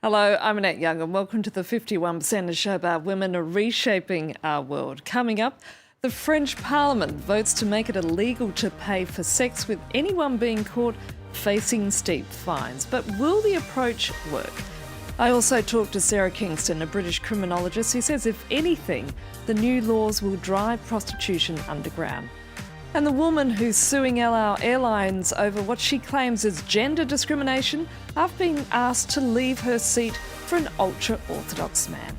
Hello, I'm Annette Young and welcome to the 51%, a show about women reshaping our world. Coming up, the French Parliament votes to make it illegal to pay for sex, with anyone being caught facing steep fines. But will the approach work? I also talked to Sarah Kingston, a British criminologist, who says if anything, the new laws will drive prostitution underground. And the woman who's suing our airlines over what she claims is gender discrimination after being asked to leave her seat for an ultra-Orthodox man.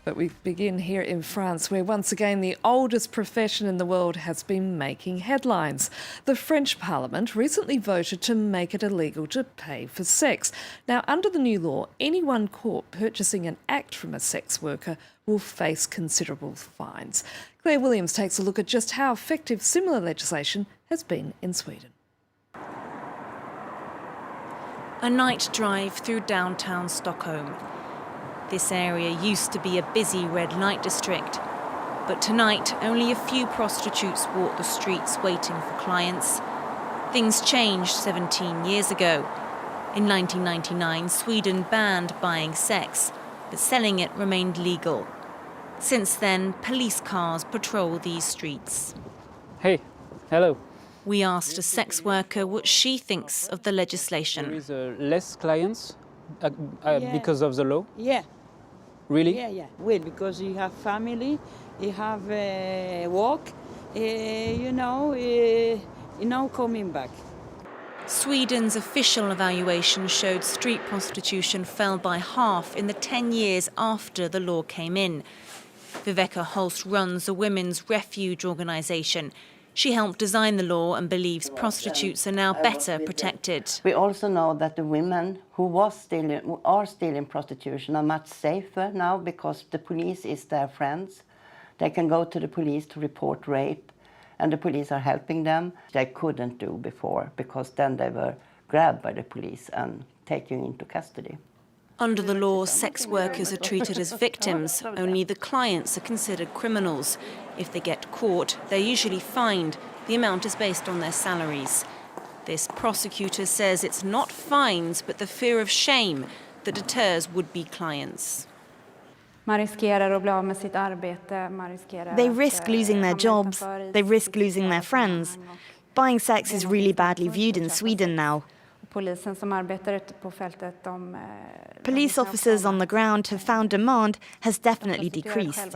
But we begin here in France, where once again the oldest profession in the world has been making headlines. The French Parliament recently voted to make it illegal to pay for sex. Now, under the new law, anyone caught purchasing an act from a sex worker will face considerable fines. Claire Williams takes a look at just how effective similar legislation has been in Sweden. A night drive through downtown Stockholm. This area used to be a busy red light district, but tonight only a few prostitutes walk the streets waiting for clients. Things changed 17 years ago. In 1999, Sweden banned buying sex, but selling it remained legal. Since then, police cars patrol these streets. Hey, hello. We asked a sex worker what she thinks of the legislation. There is less clients because of the law? Yeah. Really? Yeah. Well, because you have family, you have work, coming back. Sweden's official evaluation showed street prostitution fell by half in the 10 years after the law came in. Viveka Holst runs a women's refuge organisation. She helped design the law and believes prostitutes are now better protected. We also know that the women who are still in prostitution are much safer now because the police is their friends. They can go to the police to report rape and the police are helping them. They couldn't do before because then they were grabbed by the police and taken into custody. Under the law, sex workers are treated as victims. Only the clients are considered criminals. If they get caught, they're usually fined. The amount is based on their salaries. This prosecutor says it's not fines, but the fear of shame that deters would-be clients. They risk losing their jobs, they risk losing their friends. Buying sex is really badly viewed in Sweden now. Police officers on the ground have found demand has definitely decreased.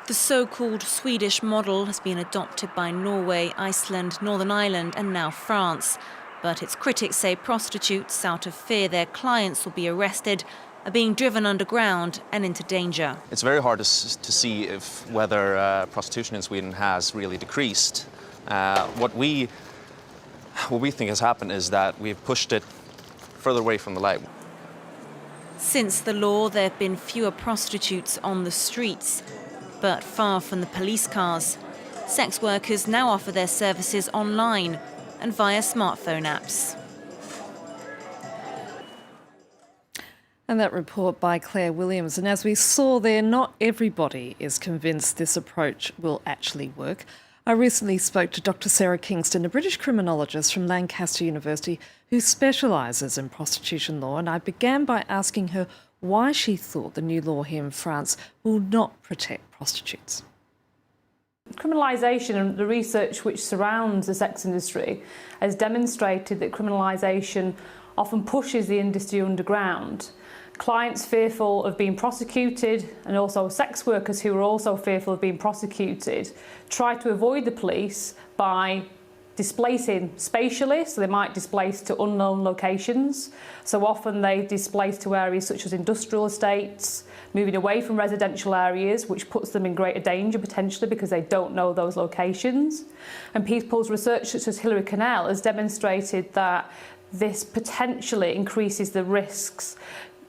The so-called Swedish model has been adopted by Norway, Iceland, Northern Ireland and now France. But its critics say prostitutes, out of fear their clients will be arrested, are being driven underground and into danger. It's very hard to see whether prostitution in Sweden has really decreased. What we think has happened is that we've pushed it further away from the light. Since the law, there have been fewer prostitutes on the streets, but far from the police cars. Sex workers now offer their services online and via smartphone apps. And that report by Claire Williams. And as we saw there, not everybody is convinced this approach will actually work. I recently spoke to Dr. Sarah Kingston, a British criminologist from Lancaster University who specialises in prostitution law, and I began by asking her why she thought the new law here in France will not protect prostitutes. Criminalisation and the research which surrounds the sex industry has demonstrated that criminalisation often pushes the industry underground. Clients fearful of being prosecuted and also sex workers who are also fearful of being prosecuted try to avoid the police by displacing spatially, so they might displace to unknown locations. So often they displace to areas such as industrial estates, moving away from residential areas, which puts them in greater danger potentially because they don't know those locations. And people's research such as Hilary Cannell has demonstrated that this potentially increases the risks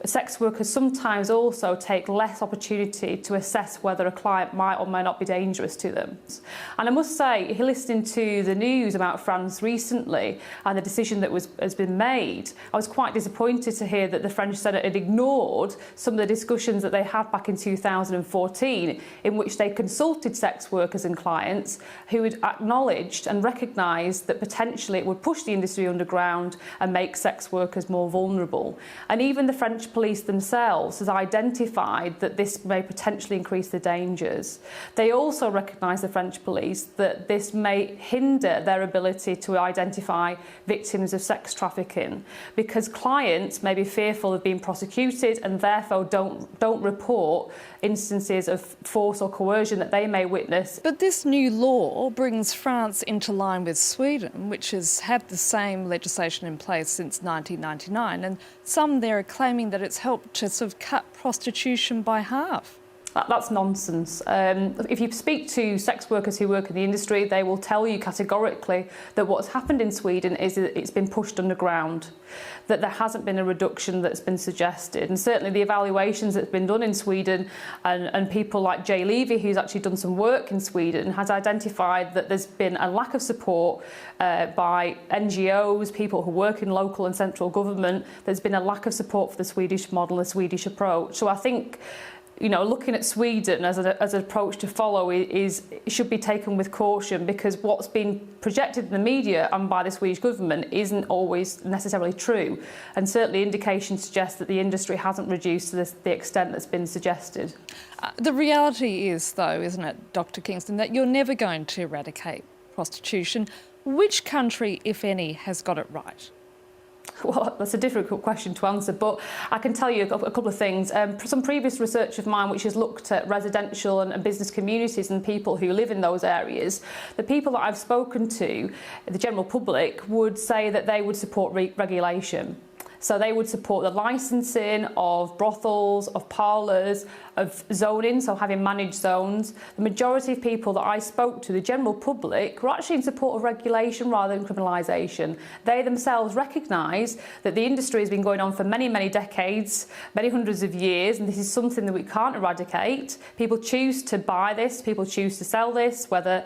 sex workers sometimes also take less opportunity to assess whether a client might or may not be dangerous to them. And I must say, listening to the news about France recently and the decision that has been made, I was quite disappointed to hear that the French Senate had ignored some of the discussions that they had back in 2014, in which they consulted sex workers and clients who had acknowledged and recognised that potentially it would push the industry underground and make sex workers more vulnerable. And even the French police themselves has identified that this may potentially increase the dangers. They also recognise, the French police, that this may hinder their ability to identify victims of sex trafficking, because clients may be fearful of being prosecuted and therefore don't report instances of force or coercion that they may witness. But this new law brings France into line with Sweden, which has had the same legislation in place since 1999, and some there are claiming that it's helped to sort of cut prostitution by half. That's nonsense. If you speak to sex workers who work in the industry, they will tell you categorically that what's happened in Sweden is that it's been pushed underground, that there hasn't been a reduction that's been suggested. And certainly the evaluations that's been done in Sweden, and people like Jay Levy, who's actually done some work in Sweden, has identified that there's been a lack of support by NGOs, people who work in local and central government. There's been a lack of support for the Swedish model, the Swedish approach. So I think, you know, looking at Sweden as an approach to follow should be taken with caution, because what's been projected in the media and by the Swedish government isn't always necessarily true, and certainly indications suggest that the industry hasn't reduced to the extent that's been suggested. The reality is, though, isn't it, Dr. Kingston, that you're never going to eradicate prostitution. Which country, if any, has got it right? Well, that's a difficult question to answer, but I can tell you a couple of things. Some previous research of mine, which has looked at residential and business communities and people who live in those areas, the people that I've spoken to, the general public, would say that they would support regulation. So they would support the licensing of brothels, of parlours, of zoning, so having managed zones. The majority of people that I spoke to, the general public, were actually in support of regulation rather than criminalisation. They themselves recognise that the industry has been going on for many, many decades, many hundreds of years, and this is something that we can't eradicate. People choose to buy this, people choose to sell this, whether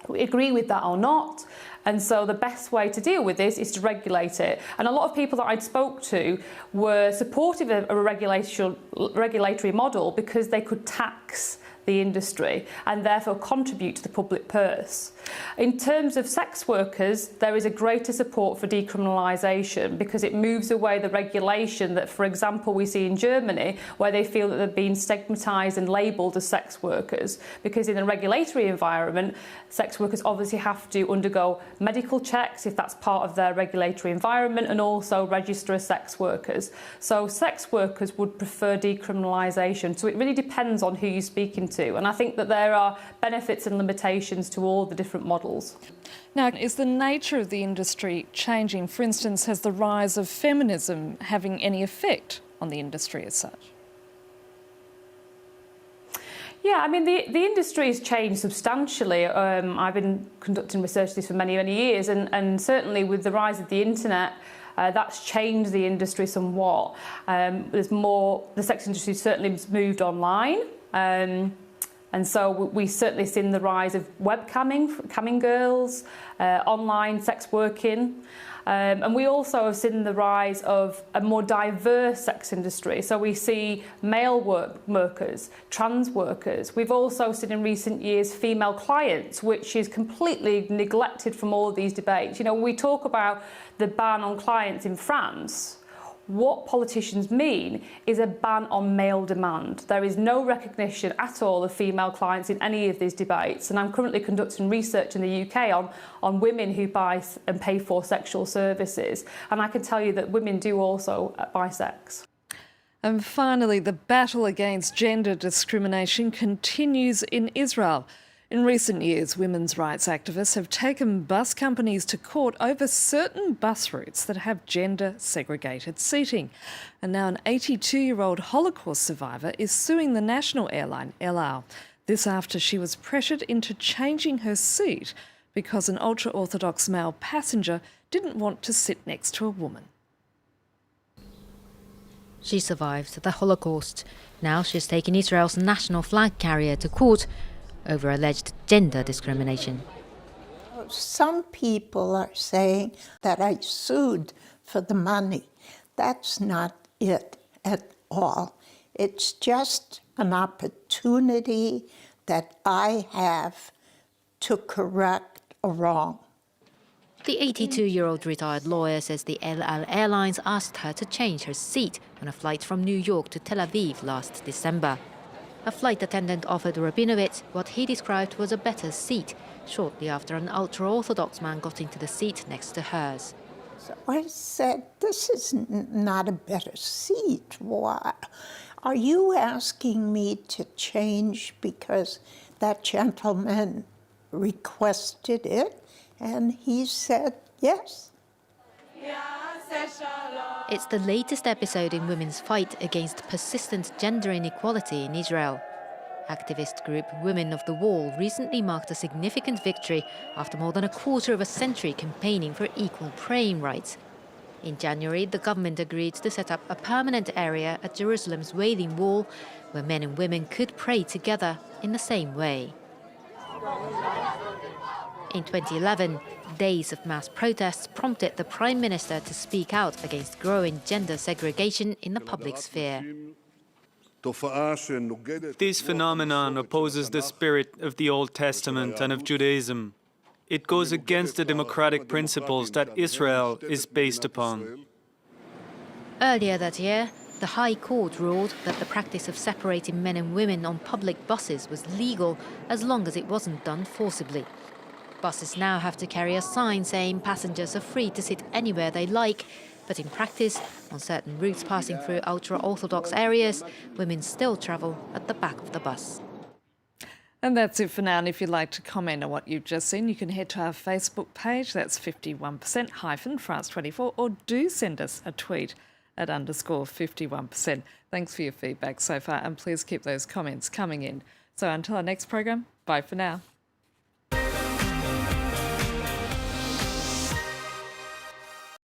we agree with that or not. And so the best way to deal with this is to regulate it. And a lot of people that I'd spoke to were supportive of a regulatory model because they could tax the industry and therefore contribute to the public purse. In terms of sex workers, there is a greater support for decriminalisation because it moves away the regulation that, for example, we see in Germany, where they feel that they're being stigmatised and labelled as sex workers, because in a regulatory environment, sex workers obviously have to undergo medical checks if that's part of their regulatory environment, and also register as sex workers. So sex workers would prefer decriminalisation. So it really depends on who you're speaking to. And I think that there are benefits and limitations to all the different models. Now, is the nature of the industry changing? For instance, has the rise of feminism having any effect on the industry as such? Yeah, I mean, the industry has changed substantially. I've been conducting research on this for many, many years, and certainly with the rise of the internet, that's changed the industry somewhat. There's more, the sex industry certainly has moved online. And so we've certainly seen the rise of camming girls, online sex working. And we also have seen the rise of a more diverse sex industry. So we see male workers, trans workers. We've also seen in recent years female clients, which is completely neglected from all of these debates. You know, when we talk about the ban on clients in France, what politicians mean is a ban on male demand. There is no recognition at all of female clients in any of these debates. And I'm currently conducting research in the UK on women who buy and pay for sexual services. And I can tell you that women do also buy sex. And finally, the battle against gender discrimination continues in Israel. In recent years, women's rights activists have taken bus companies to court over certain bus routes that have gender-segregated seating. And now an 82-year-old Holocaust survivor is suing the national airline, El Al. This after she was pressured into changing her seat because an ultra-Orthodox male passenger didn't want to sit next to a woman. She survived the Holocaust. Now she's taken Israel's national flag carrier to court over alleged gender discrimination. Some people are saying that I sued for the money. That's not it at all. It's just an opportunity that I have to correct a wrong. The 82-year-old retired lawyer says the El Al Airlines asked her to change her seat on a flight from New York to Tel Aviv last December. A flight attendant offered Rabinowitz what he described was a better seat, shortly after an ultra-Orthodox man got into the seat next to hers. So I said, this is not a better seat. Why? Are you asking me to change because that gentleman requested it? And he said yes. It's the latest episode in women's fight against persistent gender inequality in Israel. Activist group Women of the Wall recently marked a significant victory after more than a quarter of a century campaigning for equal praying rights. In January, the government agreed to set up a permanent area at Jerusalem's Wailing Wall where men and women could pray together in the same way. In 2011, days of mass protests prompted the Prime Minister to speak out against growing gender segregation in the public sphere. This phenomenon opposes the spirit of the Old Testament and of Judaism. It goes against the democratic principles that Israel is based upon. Earlier that year, the High Court ruled that the practice of separating men and women on public buses was legal as long as it wasn't done forcibly. Buses now have to carry a sign saying passengers are free to sit anywhere they like, but in practice, on certain routes passing through ultra-Orthodox areas, women still travel at the back of the bus. And that's it for now. And if you'd like to comment on what you've just seen, you can head to our Facebook page. That's 51%-France24, or do send us a tweet at _51%. Thanks for your feedback so far, and please keep those comments coming in. So until our next program, bye for now.